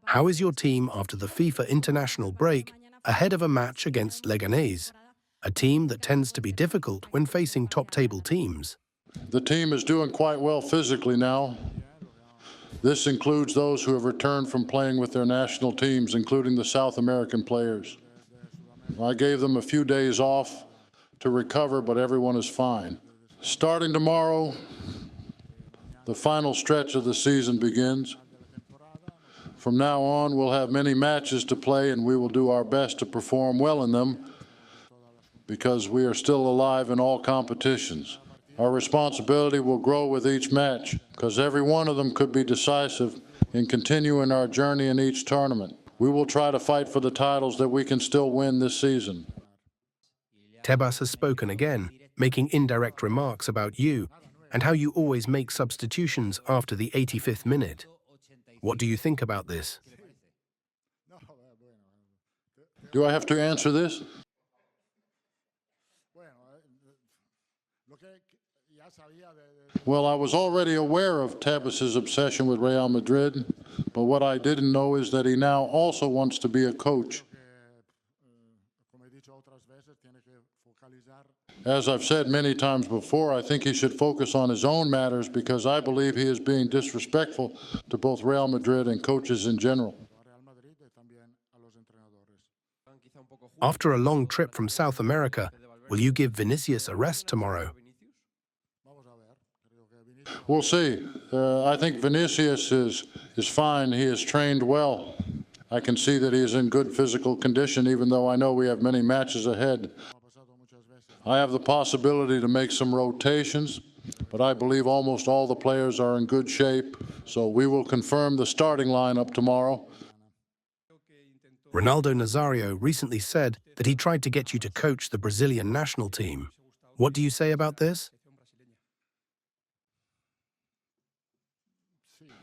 How is your team after the FIFA international break ahead of a match against Leganés, a team that tends to be difficult when facing top-table teams? The team is doing quite well physically now. This includes those who have returned from playing with their national teams, including the South American players. I gave them a few days off to recover, but everyone is fine. Starting tomorrow, the final stretch of the season begins. From now on, we'll have many matches to play, and we will do our best to perform well in them because we are still alive in all competitions. Our responsibility will grow with each match because every one of them could be decisive in continuing our journey in each tournament. We will try to fight for the titles that we can still win this season. Tebas has spoken again, making indirect remarks about you and how you always make substitutions after the 85th minute. What do you think about this? Do I have to answer this? Well, I was already aware of Tebas' obsession with Real Madrid, but what I didn't know is that he now also wants to be a coach. As I've said many times before, I think he should focus on his own matters because I believe he is being disrespectful to both Real Madrid and coaches in general. After a long trip from South America, will you give Vinicius a rest tomorrow? We'll see. I think Vinicius is fine. He has trained well. I can see that he is in good physical condition, even though I know we have many matches ahead. I have the possibility to make some rotations, but I believe almost all the players are in good shape, so we will confirm the starting lineup tomorrow. Ronaldo Nazario recently said that he tried to get you to coach the Brazilian national team. What do you say about this?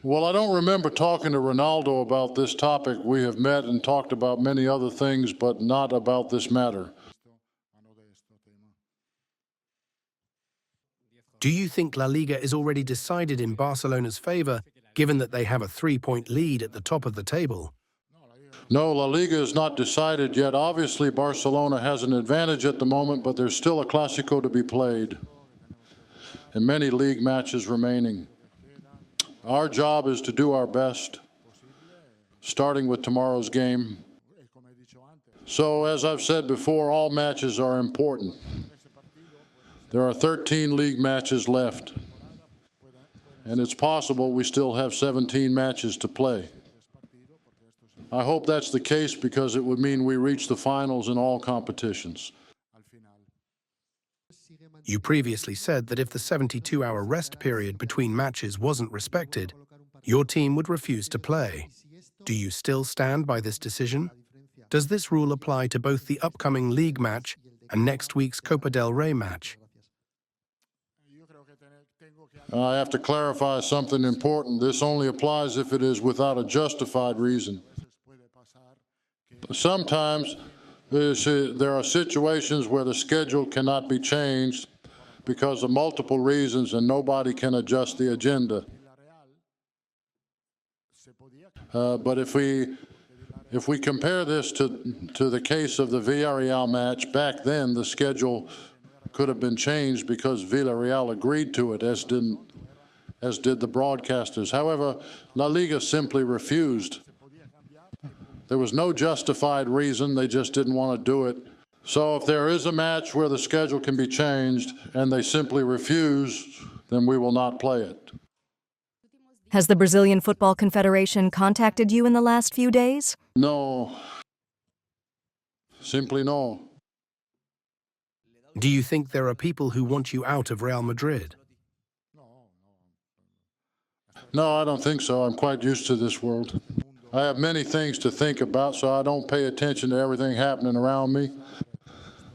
Well, I don't remember talking to Ronaldo about this topic. We have met and talked about many other things, but not about this matter. Do you think La Liga is already decided in Barcelona's favor, given that they have a 3-point lead at the top of the table? No, La Liga is not decided yet. Obviously, Barcelona has an advantage at the moment, but there's still a Clásico to be played and many league matches remaining. Our job is to do our best, starting with tomorrow's game. So, as I've said before, all matches are important. There are 13 league matches left, and it's possible we still have 17 matches to play. I hope that's the case because it would mean we reach the finals in all competitions. You previously said that if the 72-hour rest period between matches wasn't respected, your team would refuse to play. Do you still stand by this decision? Does this rule apply to both the upcoming league match and next week's Copa del Rey match? I have to clarify something important. This only applies if it is without a justified reason. Sometimes there are situations where the schedule cannot be changed because of multiple reasons and nobody can adjust the agenda. But if we compare this to the case of the Villarreal match, back then the schedule could have been changed because Villarreal agreed to it, as did the broadcasters. However, La Liga simply refused. There was no justified reason, they just didn't want to do it. So if there is a match where the schedule can be changed and they simply refuse, then we will not play it. Has the Brazilian Football Confederation contacted you in the last few days? No. Simply no. Do you think there are people who want you out of Real Madrid? No, I don't think so. I'm quite used to this world. I have many things to think about, so I don't pay attention to everything happening around me.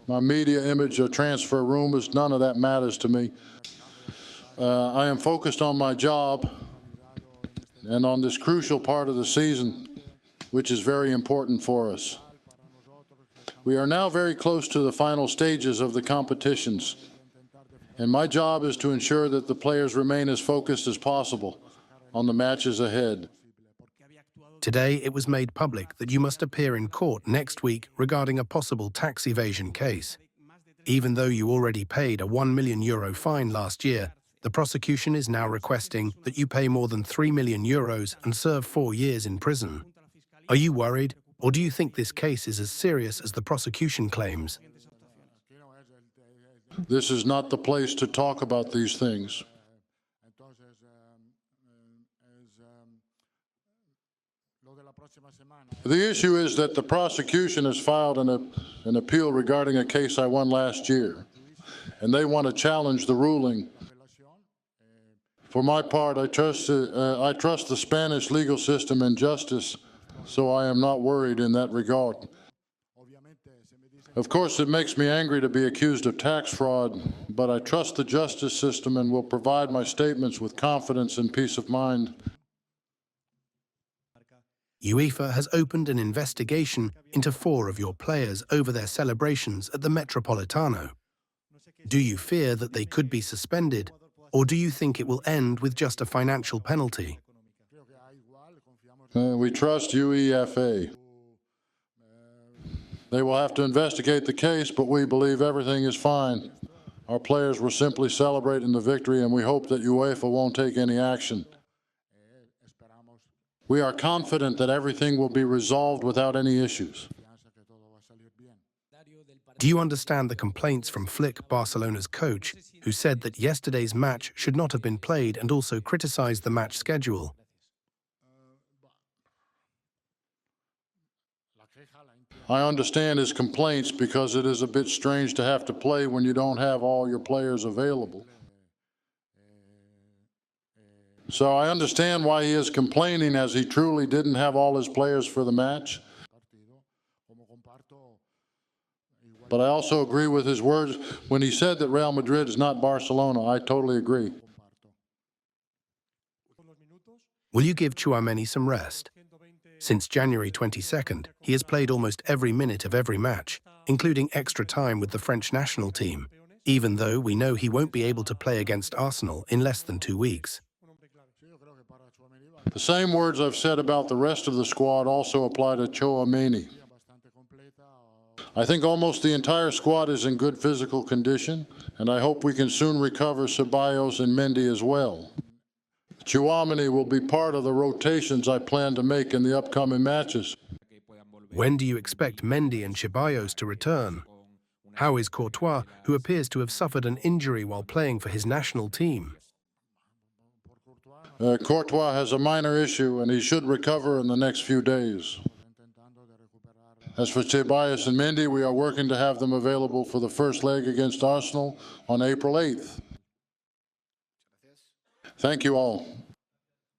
My media image or transfer rumors, none of that matters to me. I am focused on my job and on this crucial part of the season, which is very important for us. We are now very close to the final stages of the competitions, and my job is to ensure that the players remain as focused as possible. on the matches ahead. Today, it was made public that you must appear in court next week regarding a possible tax evasion case. Even though you already paid a €1 million fine last year, the prosecution is now requesting that you pay more than €3 million and serve 4 years in prison. Are you worried, or do you think this case is as serious as the prosecution claims? This is not the place to talk about these things. The issue is that the prosecution has filed an appeal regarding a case I won last year, and they want to challenge the ruling. For my part, I trust the Spanish legal system and justice, so I am not worried in that regard. Of course, it makes me angry to be accused of tax fraud, but I trust the justice system and will provide my statements with confidence and peace of mind. UEFA has opened an investigation into 4 of your players over their celebrations at the Metropolitano. Do you fear that they could be suspended, or do you think it will end with just a financial penalty? We trust UEFA. They will have to investigate the case, but we believe everything is fine. Our players were simply celebrating the victory, and we hope that UEFA won't take any action. We are confident that everything will be resolved without any issues. Do you understand the complaints from Flick, Barcelona's coach, who said that yesterday's match should not have been played and also criticized the match schedule? I understand his complaints because it is a bit strange to have to play when you don't have all your players available. So I understand why he is complaining, as he truly didn't have all his players for the match. But I also agree with his words when he said that Real Madrid is not Barcelona. I totally agree. Will you give Tchouaméni some rest? Since January 22nd, he has played almost every minute of every match, including extra time with the French national team, even though we know he won't be able to play against Arsenal in less than 2 weeks. The same words I've said about the rest of the squad also apply to Tchouaméni. I think almost the entire squad is in good physical condition, and I hope we can soon recover Ceballos and Mendy as well. Tchouaméni will be part of the rotations I plan to make in the upcoming matches. When do you expect Mendy and Ceballos to return? How is Courtois, who appears to have suffered an injury while playing for his national team? Courtois has a minor issue, and he should recover in the next few days. As for Ceballos and Mendy, we are working to have them available for the first leg against Arsenal on April 8th. Thank you all.